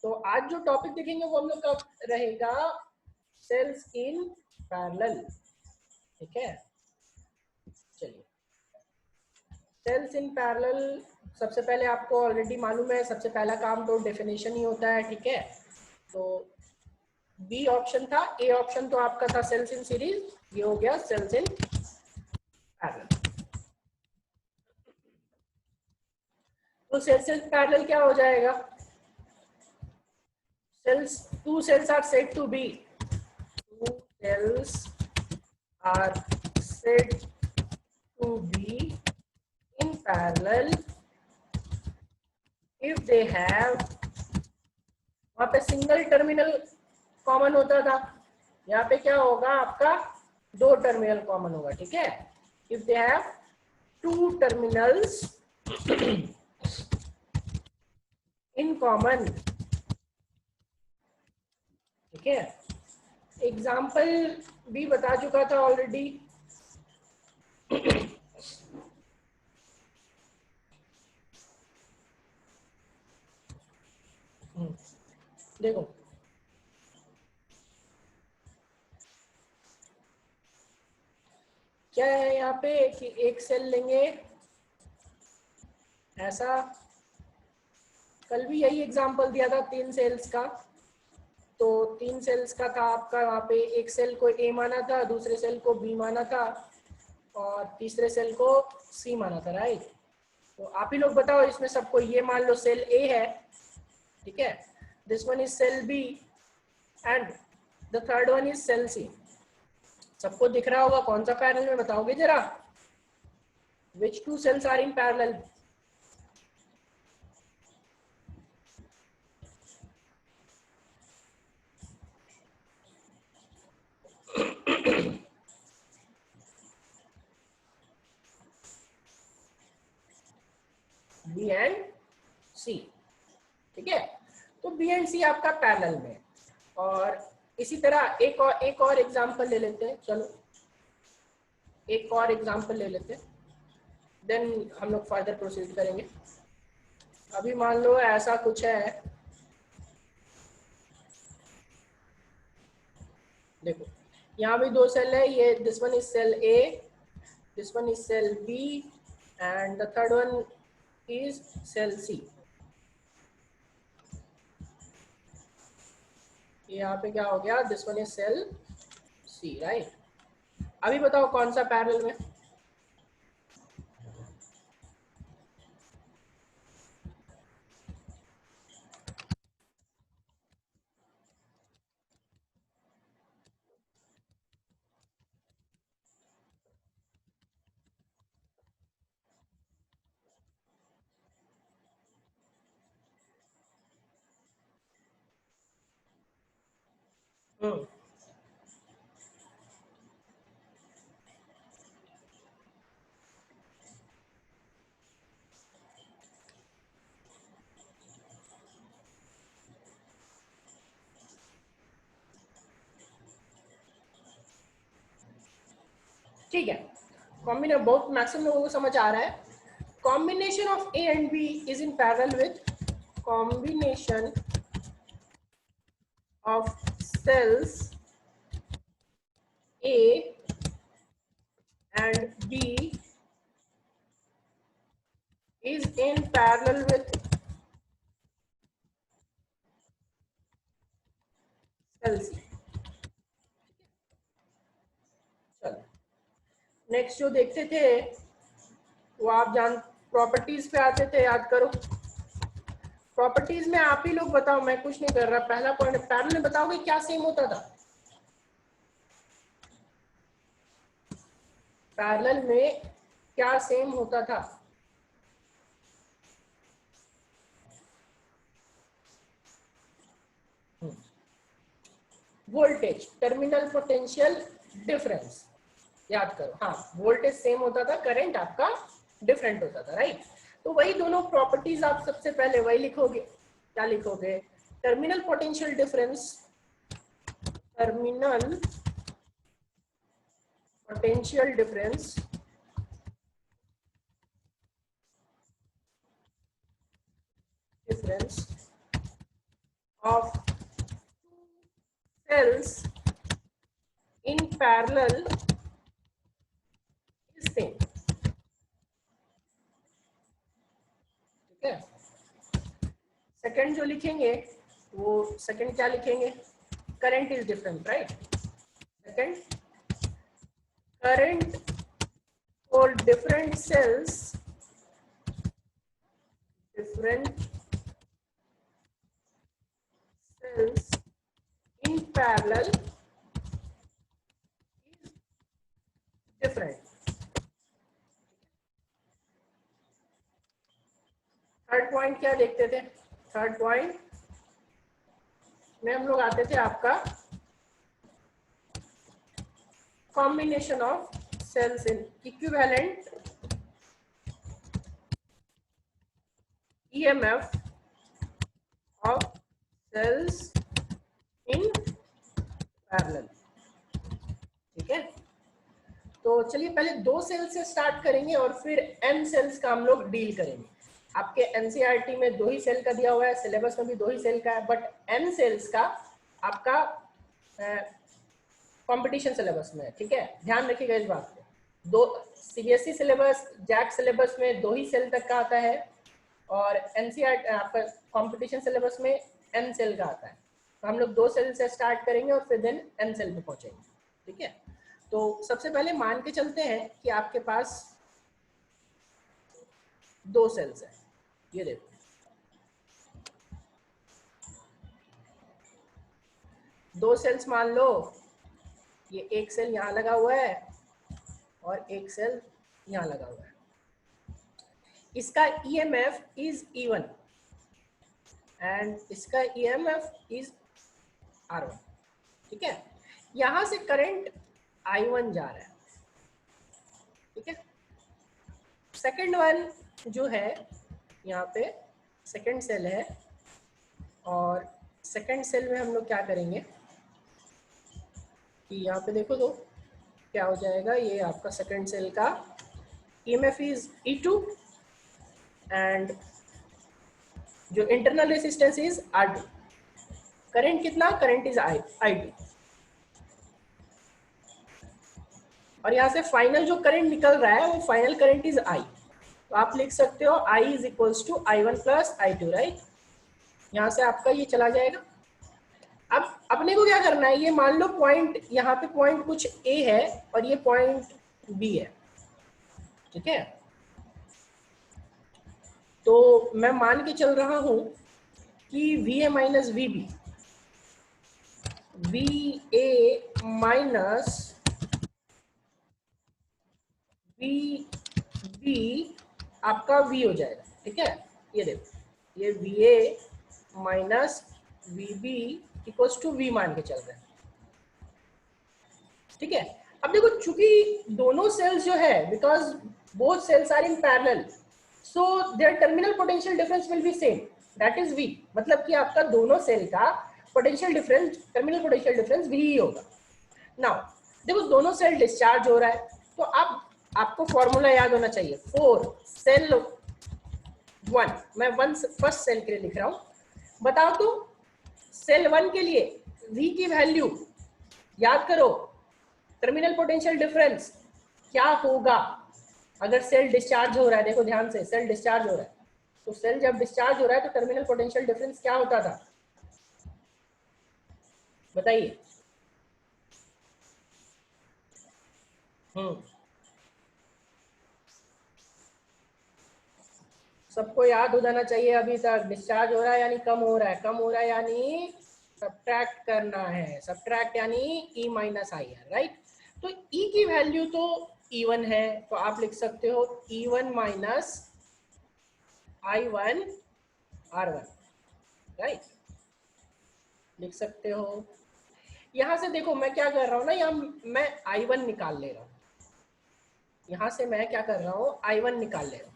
तो आज जो टॉपिक देखेंगे वो हम लोग का रहेगा सेल्स इन पैरेलल। ठीक है, चलिए सेल्स इन पैरेलल। सबसे पहले आपको ऑलरेडी मालूम है, सबसे पहला काम तो डेफिनेशन ही होता है। ठीक है, तो बी ऑप्शन था, ए ऑप्शन तो आपका था सेल्स इन सीरीज, ये हो गया सेल्स इन पैरेलल। तो सेल्स इन पैरेलल क्या हो जाएगा? cells two cells are said to be two cells are said to be in parallel if they have, वहां पे सिंगल टर्मिनल कॉमन होता था, यहाँ पे क्या होगा आपका दो टर्मिनल कॉमन होगा। ठीक है, if they have two terminals in common. ठीक है, एग्जाम्पल भी बता चुका था ऑलरेडी। देखो क्या है यहाँ पे कि एक सेल लेंगे ऐसा, कल भी यही एग्जांपल दिया था तीन सेल्स का। तो तीन सेल्स का था आपका, वहाँ पे एक सेल को ए माना था, दूसरे सेल को बी माना था और तीसरे सेल को सी माना था। राइट, तो आप ही लोग बताओ इसमें सबको, ये मान लो सेल ए है, ठीक है, this one is cell B and the third one is cell C. सबको दिख रहा होगा कौन सा पैरेलल में, बताओगे जरा, which two cells are in parallel? B and C. ठीक है, तो बी एंड सी आपका पैरेलल में। और इसी तरह एक और एग्जांपल ले लेते हैं। चलो एक और एग्जांपल ले लेते हैं, देन हम लोग फर्दर प्रोसीड करेंगे। अभी मान लो ऐसा कुछ है, देखो यहाँ भी दो सेल है, ये this one is cell A, this one is cell B and the third one is cell C. यहाँ पे क्या हो गया, this one is cell C. Right, अभी बताओ कौन सा पैरेलल में? ठीक है, कॉम्बिनेशन बहुत मैक्सिमम लोगों को समझ आ रहा है। Combination of A and B is in parallel with combination of cells A and B is in parallel with cell C। चलो नेक्स्ट जो देखते थे वो आप जान, प्रॉपर्टीज पे आते थे, याद करो। प्रॉपर्टीज में आप ही लोग बताओ, मैं कुछ नहीं कर रहा। पहला पॉइंट पैरेलल में बताओगे क्या सेम होता था? पैरेलल में क्या सेम होता था? वोल्टेज, टर्मिनल पोटेंशियल डिफरेंस, याद करो। हाँ, वोल्टेज सेम होता था, करंट आपका डिफरेंट होता था। राइट, तो वही दोनों प्रॉपर्टीज आप सबसे पहले वही लिखोगे। क्या लिखोगे? Terminal potential difference, terminal potential difference of cells in parallel is same. ठीक है, सेकंड जो लिखेंगे वो सेकंड क्या लिखेंगे, current is different, right. Second, current for different cells in parallel is different. Third point क्या देखते थे, थर्ड पॉइंट में हम लोग आते थे आपका combination of cells in equivalent EMF of cells in parallel। ठीक है, तो चलिए पहले 2 सेल से स्टार्ट करेंगे और फिर n सेल्स का हम लोग डील करेंगे। आपके एनसीईआरटी में 2 ही सेल का दिया हुआ है, सिलेबस में भी 2 ही सेल का है, बट n सेल्स का आपका कंपटीशन सिलेबस में है। ठीक है, ध्यान रखिएगा इस बात को। 2 सीबीएसई सिलेबस, जैक सिलेबस में 2 ही सेल तक का आता है और एनसीईआरटी आपका कंपटीशन सिलेबस में n सेल का आता है। तो हम लोग 2 सेल से स्टार्ट करेंगे और फिर देन n सेल पे पहुंचेंगे। ठीक है, तो सबसे पहले मान के चलते हैं कि आपके पास 2 सेल्स है। ये देखो, दो सेल्स मान लो, ये एक सेल यहाँ लगा हुआ है और एक सेल यहाँ लगा हुआ है। इसका EMF इज E1 एंड इसका EMF इज R1। ठीक है, यहां से करंट I1 जा रहा है। ठीक है, सेकेंड वन जो है यहाँ पे सेकेंड सेल है और सेकेंड सेल में हम लोग क्या करेंगे कि यहाँ पे देखो तो क्या हो जाएगा, ये आपका सेकेंड सेल का EMF इज E2 एंड जो internal resistance is R2। Current कितना, करंट इज I2 और यहाँ से फाइनल जो करंट निकल रहा है वो फाइनल करंट इज I। तो आप लिख सकते हो I is equals to I1 plus I2, right. यहाँ से आपका ये चला जाएगा। अब अपने को क्या करना है, ये मान लो पॉइंट, यहाँ पे पॉइंट कुछ A है और ये पॉइंट B है। ठीक है, तो मैं मान के चल रहा हूं कि VA minus VB, VA minus VB आपका V हो जाएगा। ठीक है, ये देखो, ये VA minus VB equals to V मान के चल रहे हैं। ठीक है, अब देखो चूंकि दोनों सेल्स जो है, because both cells are in parallel, so their terminal potential difference will be same, that is V। मतलब कि आपका दोनों सेल का potential difference, terminal potential difference V ही होगा। नाउ देखो दोनों सेल डिस्चार्ज हो रहा है, तो अब आपको फॉर्मूला याद होना चाहिए फॉर सेल 1। मैं फर्स्ट सेल के लिए लिख रहा हूं, बताओ तो सेल 1 के लिए V की वैल्यू याद करो, टर्मिनल पोटेंशियल डिफरेंस क्या होगा अगर सेल डिस्चार्ज हो रहा है। देखो ध्यान से, सेल डिस्चार्ज हो रहा है, तो सेल जब डिस्चार्ज हो रहा है तो टर्मिनल पोटेंशियल डिफरेंस क्या होता था, बताइए। सबको याद हो जाना चाहिए अभी तक। डिस्चार्ज हो रहा है यानी कम हो रहा है, कम हो रहा है यानी सब्ट्रैक्ट करना है, सब्ट्रैक्ट यानी E माइनस आई है, राइट। तो E की वैल्यू तो E1 है, तो आप लिख सकते हो E1 minus I1 R1, right, लिख सकते हो। यहां से देखो मैं क्या कर रहा हूं ना, यहाँ मैं I1 निकाल ले रहा हूं, यहां से मैं क्या कर रहा हूं, I1 निकाल ले रहा हूं,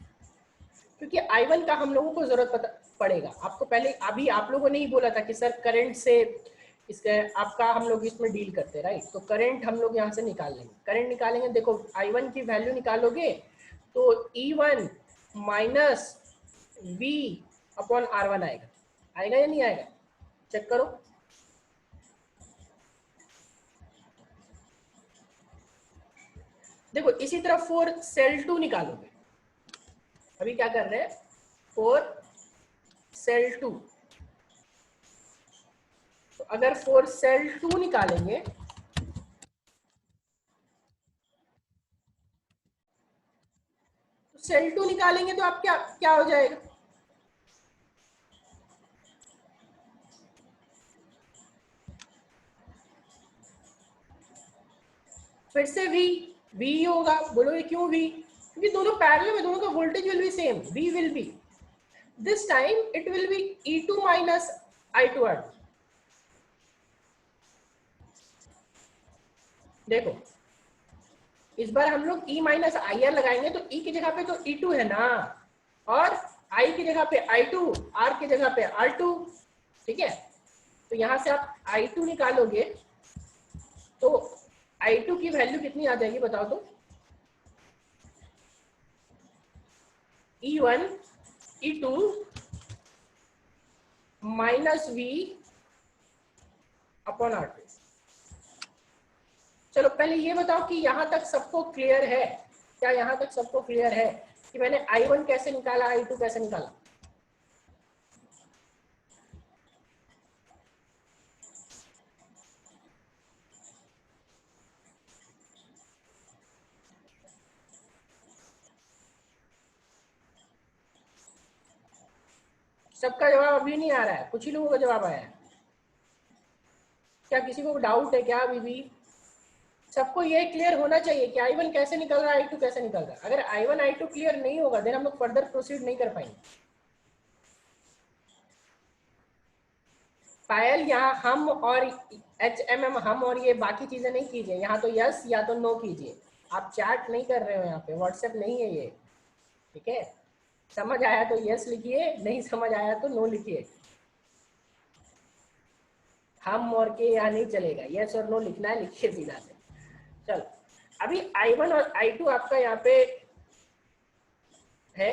क्योंकि I1 का हम लोगों को जरूरत पड़ेगा। आपको पहले अभी आप लोगों ने ही बोला था कि सर करंट से इसका आपका हम लोग इसमें डील करते हैं, राइट। तो करंट हम लोग यहाँ से निकाल लेंगे, करंट निकालेंगे। देखो I1 की वैल्यू निकालोगे तो E1 minus V upon R1 आएगा, आएगा या नहीं आएगा, चेक करो। देखो इसी तरह फॉर सेल 2 निकालोगे, अभी क्या कर रहे हैं, फॉर सेल 2, तो अगर फॉर सेल 2 निकालेंगे तो सेल 2 निकालेंगे तो आप क्या क्या हो जाएगा, फिर से V होगा। बोलोगे क्यों V, क्योंकि दोनों पैरेलल में, दोनों का voltage will be same, V will be, this time it will be E2 minus I2R। देखो इस बार हम लोग E माइनस IR लगाएंगे तो E की जगह पे तो E2 है ना, और I की जगह पे I2, R की जगह पे R2, ठीक है। तो यहां से आप I2 निकालोगे तो I2 की वैल्यू कितनी आ जाएगी बताओ तो, E1 E2 minus V upon R2। चलो पहले ये बताओ कि यहां तक सबको क्लियर है, क्या यहां तक सबको क्लियर है कि मैंने I1 कैसे निकाला, I2 कैसे निकाला। सबका जवाब अभी नहीं आ रहा है, कुछ ही लोगों का जवाब आया है, क्या किसी को डाउट है क्या अभी भी। सबको ये क्लियर होना चाहिए कि I1 कैसे निकल रहा है, I2 कैसे निकल रहा है। अगर I1 I2 क्लियर नहीं होगा देन हम लोग फर्दर प्रोसीड नहीं कर पाएंगे। पायल यहाँ हम और HMM हम और ये बाकी चीजें नहीं कीजिए, यहाँ तो यस या तो नो कीजिए। आप चैट नहीं कर रहे हो, यहाँ पे व्हाट्सएप नहीं है ये, ठीक है। समझ आया तो यस लिखिए, नहीं समझ आया तो नो लिखिए। हम और के यहाँ नहीं चलेगा, यस और नो लिखना है, लिखिए सीधा से। चलो अभी I1 और I2 आपका यहाँ पे है,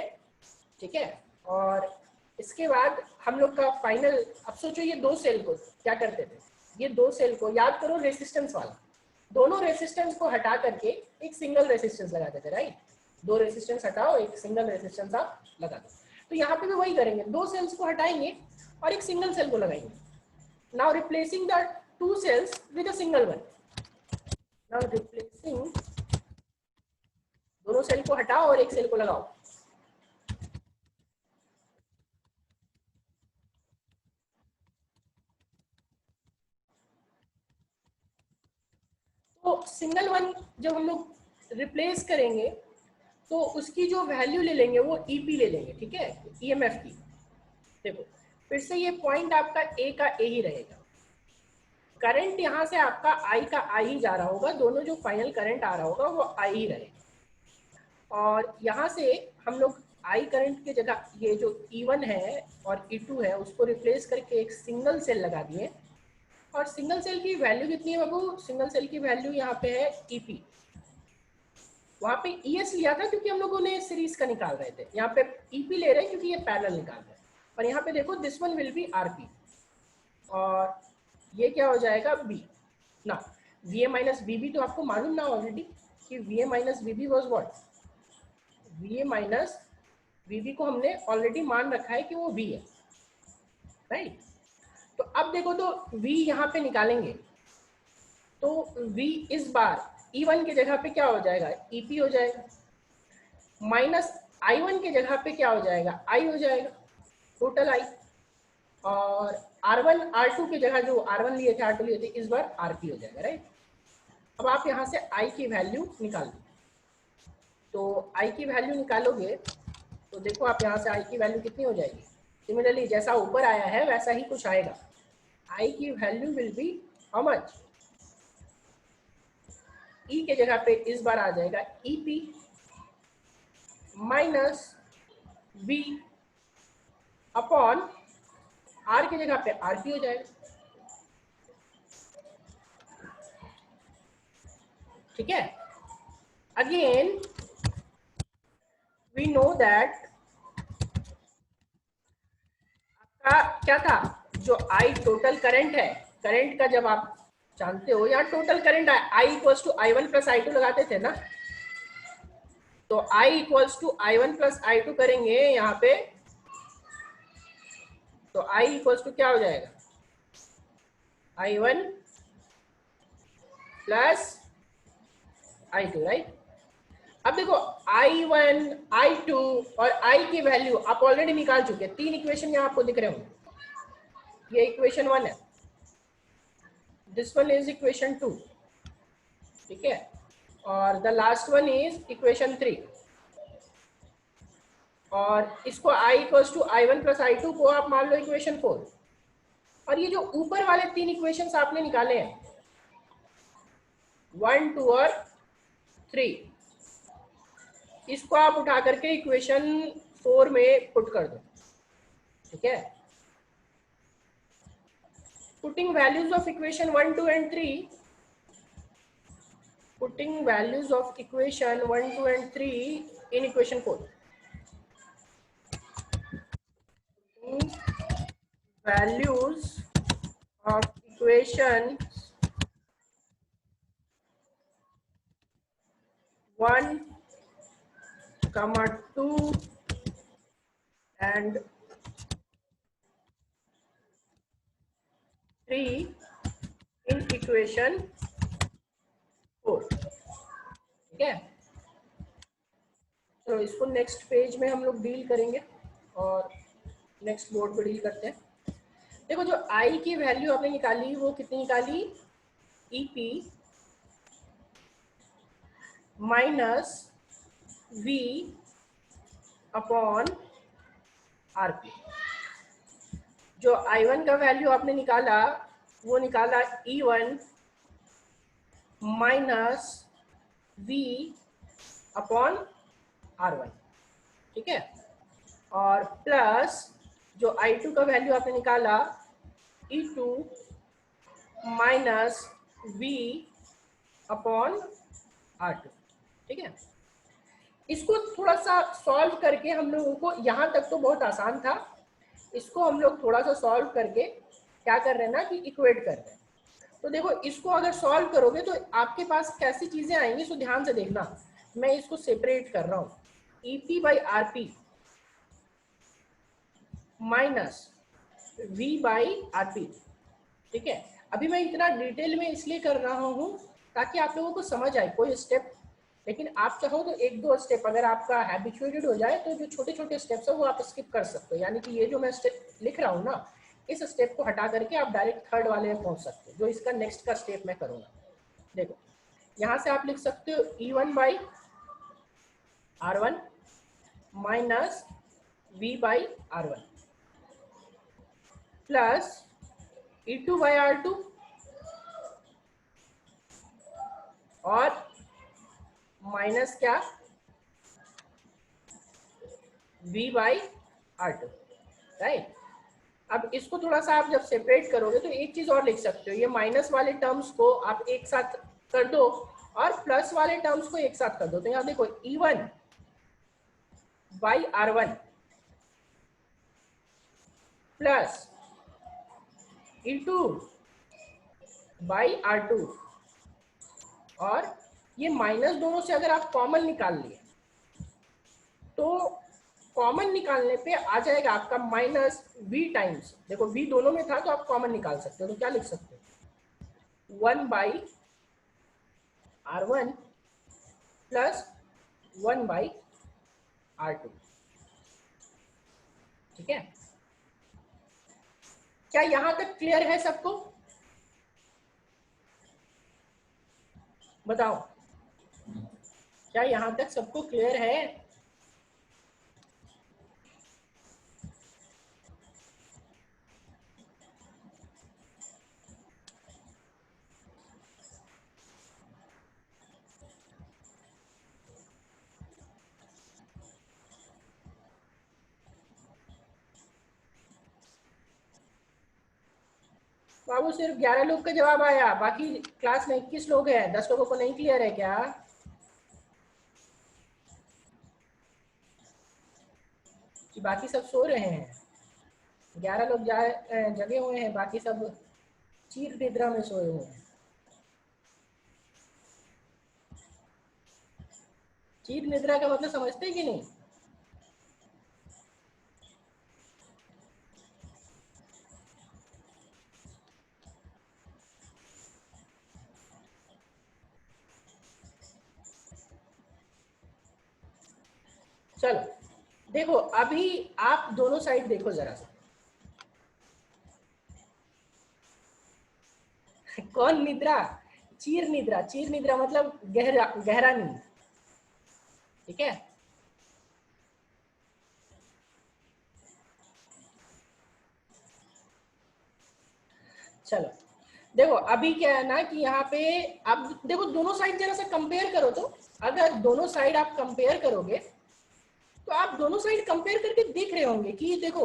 ठीक है। और इसके बाद हम लोग का फाइनल, अब सोचो ये दो सेल को क्या करते थे, ये दो सेल को याद करो रेसिस्टेंस वाला, दोनों रेसिस्टेंस को हटा करके एक सिंगल रेसिस्टेंस लगाते थे, राइट। दो रेसिस्टेंस हटाओ, एक सिंगल रेसिस्टेंस आप लगा दो। तो यहाँ पे भी वही करेंगे, दो सेल्स को हटाएंगे और एक सिंगल सेल को लगाएंगे। Now replacing the two cells with a single one. Now replacing, दोनों सेल को हटाओ और एक सेल को लगाओ। तो सिंगल वन जब हम लोग रिप्लेस करेंगे तो उसकी जो वैल्यू ले लेंगे वो ईपी ले लेंगे, ठीक है, ईएमएफ की। देखो फिर से ये पॉइंट आपका ए का ए ही रहेगा, करंट यहाँ से आपका आई का आई ही जा रहा होगा, दोनों जो फाइनल करंट आ रहा होगा वो आई ही रहेगा। और यहाँ से हम लोग आई करंट की जगह ये जो E1 है और E2 है उसको रिप्लेस करके एक सिंगल सेल लगा दिए। और सिंगल सेल की वैल्यू कितनी है बाबू, सिंगल सेल की वैल्यू यहाँ पे है ईपी। वहां पे ES लिया था क्योंकि हम लोगों ने सीरीज का निकाल रहे थे, यहाँ पे EP ले रहे हैं क्योंकि ये पैरेलल निकाल रहे हैं। और यहाँ पे देखो this one will be RP और ये क्या हो जाएगा B ना, VA माइनस BB तो आपको मालूम ना ऑलरेडी कि VA minus BB was what, VA minus BB को हमने ऑलरेडी मान रखा है कि वो V है, राइट। तो अब देखो तो V यहाँ पे निकालेंगे तो V इस बार E1 की जगह पे क्या हो जाएगा, EP हो जाएगा, माइनस I1 की जगह पे क्या हो जाएगा, I हो जाएगा, टोटल I। और R1 R2 की जगह जो R1 लिए थे R2 लिए थे इस बार RP हो जाएगा, राइट। अब आप यहाँ से I की वैल्यू निकाल दो, तो I की वैल्यू निकालोगे तो देखो आप यहाँ से I की वैल्यू कितनी हो जाएगी, सिमिलरली जैसा ऊपर आया है वैसा ही कुछ आएगा। I की value will be how much, E के जगह पे इस बार आ जाएगा EP minus B upon R की जगह पे RP हो जाएगा, ठीक है। अगेन वी नो दैट आपका क्या था, जो I टोटल करंट है, करंट का जब आप जानते हो यार total current I equals to I1 plus I2 लगाते थे ना, तो I equals to I1 plus I2 करेंगे यहाँ पे, तो I इक्वल्स टू क्या हो जाएगा, I1 प्लस I2, राइट। अब देखो I1, I2 और I की वैल्यू आप ऑलरेडी निकाल चुके हैं, 3 इक्वेशन यहाँ आपको दिख रहे होंगे। ये इक्वेशन 1 है, दिस वन इज इक्वेशन 2, ठीक है, और the last one is equation 3, और इसको I equals to I1 plus I2 को आप मान लो इक्वेशन 4, और ये जो ऊपर वाले 3 इक्वेशंस आपने निकाले हैं 1, 2 और 3, इसको आप उठा करके इक्वेशन 4 में पुट कर दो, ठीक है। Putting values of equation 1, 2 and 3, putting values of equation 1, 2 and 3 in equation 4, values of equation 1, 2 and 3 in equation 4, ठीक है। तो इसको नेक्स्ट पेज में हम लोग डील करेंगे और नेक्स्ट बोर्ड पे डील करते हैं। देखो जो I की वैल्यू आपने निकाली वो कितनी निकाली, EP minus V upon RP। जो I1 का वैल्यू आपने निकाला वो निकाला E1 minus V upon R1, ठीक है, और प्लस जो I2 का वैल्यू आपने निकाला E2 minus V upon R2, ठीक है। इसको थोड़ा सा सॉल्व करके हम लोगों को, यहाँ तक तो बहुत आसान था, इसको हम लोग थोड़ा सा सॉल्व करके क्या कर रहे हैं ना कि इक्वेट कर रहे हैं। तो देखो इसको अगर सॉल्व करोगे तो आपके पास कैसी चीजें आएंगी, सो ध्यान से देखना, मैं इसको सेपरेट कर रहा हूँ, EP by RP minus V by RP, ठीक है। अभी मैं इतना डिटेल में इसलिए कर रहा हूँ ताकि आप लोगों को समझ आए कोई स्टेप, लेकिन आप चाहो तो 1-2 स्टेप अगर आपका हैबिचुएटेड हो जाए तो जो छोटे छोटे स्टेप्स है वो आप स्किप कर सकते हो, यानी कि ये जो मैं स्टेप लिख रहा हूँ ना, इस स्टेप को हटा करके आप डायरेक्ट थर्ड वाले में पहुंच सकते हो, जो इसका नेक्स्ट का स्टेप मैं करूँगा। देखो यहाँ से आप लिख सकते हो E1 by R1 minus V by R1 plus E2 by R2 और माइनस क्या V बाई R2, राइट। अब इसको थोड़ा सा आप जब सेपरेट करोगे तो एक चीज और लिख सकते हो, ये माइनस वाले टर्म्स को आप एक साथ कर दो और प्लस वाले टर्म्स को एक साथ कर दो, तो यहाँ देखो E1 by R1 plus E2 by R2, और ये माइनस दोनों से अगर आप कॉमन निकाल लिए तो कॉमन निकालने पे आ जाएगा आपका माइनस V टाइम्स, देखो V दोनों में था तो आप कॉमन निकाल सकते हो, तो क्या लिख सकते हो 1 by R1 plus 1 by R2, ठीक है। क्या यहां तक क्लियर है सबको, बताओ क्या यहां तक सबको क्लियर है? बाबू सिर्फ 11 लोग का जवाब आया, बाकी क्लास में 21 लोग हैं, 10 लोगों को नहीं क्लियर है क्या? कि बाकी सब सो रहे हैं? 11 लोग जगे हुए हैं, बाकी सब चीर निद्रा में सोए हुए हैं। चीर निद्रा का मतलब समझते हैं कि नहीं? चलो देखो, अभी आप दोनों साइड देखो जरा सा। कौन निद्रा? चीर निद्रा। चीर निद्रा मतलब गहरा गहरा नींद, ठीक है। चलो देखो, अभी क्या है ना कि यहाँ पे आप देखो दोनों साइड जरा सा कंपेयर करो। तो अगर दोनों साइड आप कंपेयर करोगे तो आप दोनों साइड कंपेयर करके देख रहे होंगे कि देखो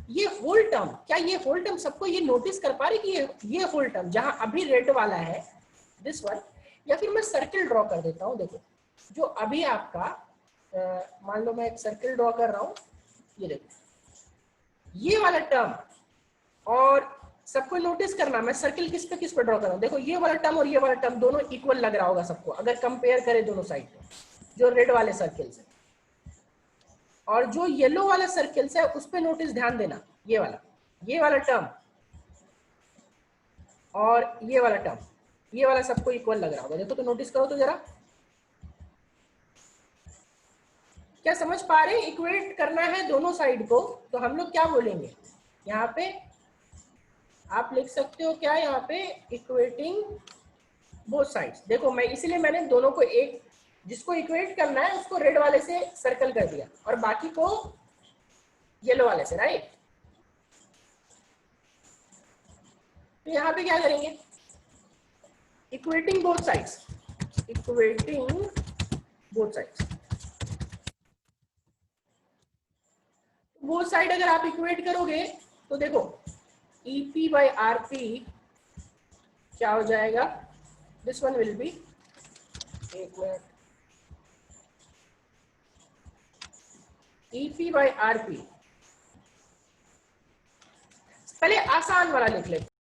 ये होल टर्म, क्या ये होल टर्म सबको ये नोटिस कर पा रहे कि ये होल टर्म जहां अभी रेड वाला है, दिस वन। या फिर मैं सर्किल ड्रॉ कर देता हूं। देखो जो अभी आपका मान लो मैं एक सर्किल ड्रॉ कर रहा हूं, ये देखो ये वाला टर्म, और सबको नोटिस करना मैं सर्किल किस पे ड्रॉ कर रहा हूं। देखो ये वाला टर्म और ये वाला टर्म दोनों इक्वल लग रहा होगा सबको, अगर कंपेयर करें दोनों साइड को, जो रेड वाले सर्किल से। और जो येलो वाला सर्किल्स है उस पे नोटिस ध्यान देना, ये वाला टर्म और ये वाला टर्म, ये वाला सबको इक्वल लग रहा होगा। देखो तो नोटिस करो तो जरा, क्या समझ पा रहे हैं? इक्वेट करना है दोनों साइड को, तो हम लोग क्या बोलेंगे यहाँ पे? आप लिख सकते हो क्या यहाँ पे? Equating both sides. देखो मैं इसीलिए मैंने दोनों को एक, जिसको इक्वेट करना है उसको रेड वाले से सर्कल कर दिया और बाकी को येलो वाले से, राइट। तो यहाँ पे क्या करेंगे? Equating both sides, equating both sides. Both side अगर आप इक्वेट करोगे तो देखो EP by RP क्या हो जाएगा? दिस वन विल बी, एक मिनट, EP by RP। पहले आसान वाला लिख लेते